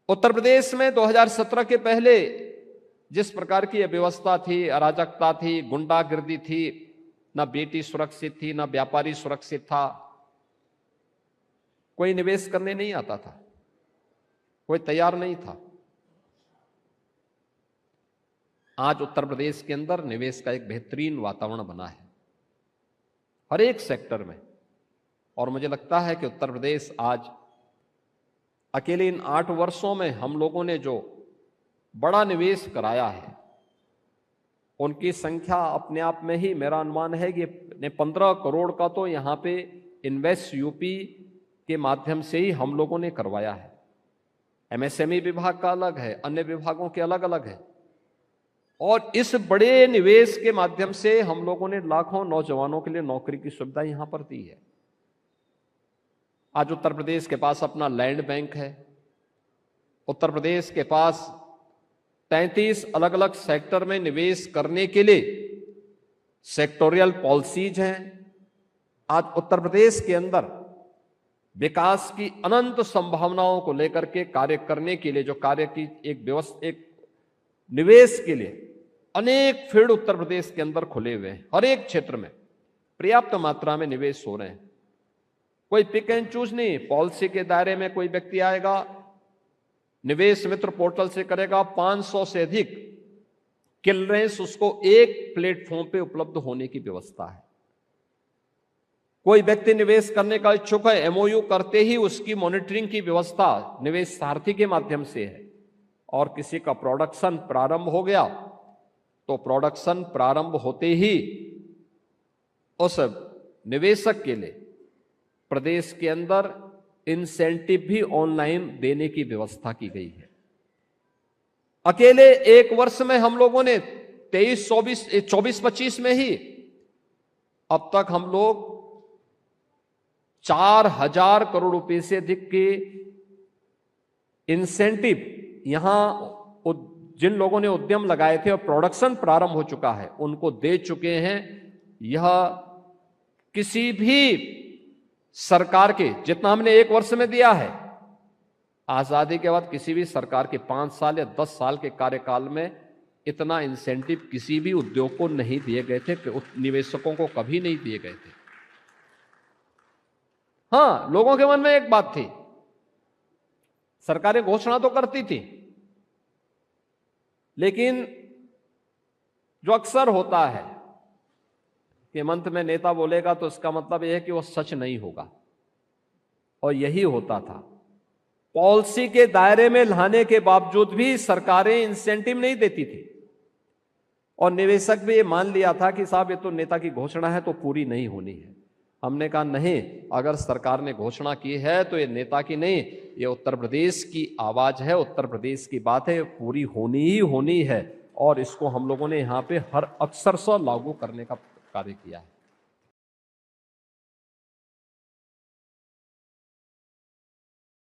उत्तर प्रदेश में 2017 के पहले जिस प्रकार की व्यवस्था थी, अराजकता थी, गुंडागिर्दी थी, ना बेटी सुरक्षित थी, ना व्यापारी सुरक्षित था, कोई निवेश करने नहीं आता था, कोई तैयार नहीं था। आज उत्तर प्रदेश के अंदर निवेश का एक बेहतरीन वातावरण बना है हर एक सेक्टर में। और मुझे लगता है कि उत्तर प्रदेश आज अकेले इन 8 वर्षों में हम लोगों ने जो बड़ा निवेश कराया है, उनकी संख्या अपने आप में ही मेरा अनुमान है कि 15 करोड़ का तो यहां पे इन्वेस्ट यूपी के माध्यम से ही हम लोगों ने करवाया है। एमएसएमई विभाग का अलग है, अन्य विभागों के अलग अलग है। और इस बड़े निवेश के माध्यम से हम लोगों ने लाखों नौजवानों के लिए नौकरी की सुविधा यहां पर दी है। आज उत्तर प्रदेश के पास अपना लैंड बैंक है। उत्तर प्रदेश के पास 33 अलग अलग सेक्टर में निवेश करने के लिए सेक्टोरियल पॉलिसीज हैं। आज उत्तर प्रदेश के अंदर विकास की अनंत संभावनाओं को लेकर के कार्य करने के लिए जो कार्य की एक व्यवस्था, एक निवेश के लिए अनेक फील्ड उत्तर प्रदेश के अंदर खुले हुए हैं। हर एक क्षेत्र में पर्याप्त मात्रा में निवेश हो रहे हैं। कोई पिक एंड चूज नहीं। पॉलिसी के दायरे में कोई व्यक्ति आएगा, निवेश मित्र पोर्टल से करेगा, 500 से अधिक क्लियरेंस उसको एक प्लेटफॉर्म पे उपलब्ध होने की व्यवस्था है। कोई व्यक्ति निवेश करने का इच्छुक है, एमओयू करते ही उसकी मॉनिटरिंग की व्यवस्था निवेश सारथी के माध्यम से है। और किसी का प्रोडक्शन प्रारंभ हो गया तो प्रोडक्शन प्रारंभ होते ही उस निवेशक के लिए प्रदेश के अंदर इंसेंटिव भी ऑनलाइन देने की व्यवस्था की गई है। अकेले एक वर्ष में हम लोगों ने 24-25 में ही अब तक हम लोग 4,000 करोड़ रुपए से अधिक के इंसेंटिव यहां जिन लोगों ने उद्यम लगाए थे और प्रोडक्शन प्रारंभ हो चुका है उनको दे चुके हैं। यह किसी भी सरकार के जितना हमने एक वर्ष में दिया है, आजादी के बाद किसी भी सरकार के 5 साल या 10 साल के कार्यकाल में इतना इंसेंटिव किसी भी उद्योग को नहीं दिए गए थे, निवेशकों को कभी नहीं दिए गए थे। हां, लोगों के मन में एक बात थी, सरकारें घोषणा तो करती थी, लेकिन जो अक्सर होता है कि मंत्र में नेता बोलेगा तो इसका मतलब यह है कि वह सच नहीं होगा। और यही होता था। पॉलिसी के दायरे में लाने के बावजूद भी सरकारें इंसेंटिव नहीं देती थी और निवेशक भी ये मान लिया था कि साहब ये तो नेता की घोषणा है तो पूरी नहीं होनी है। हमने कहा नहीं, अगर सरकार ने घोषणा की है तो ये नेता की नहीं, ये उत्तर प्रदेश की आवाज है, उत्तर प्रदेश की बात है, पूरी होनी ही होनी है। और इसको हम लोगों ने यहाँ पे हर अक्सर से लागू करने का कार्य किया है।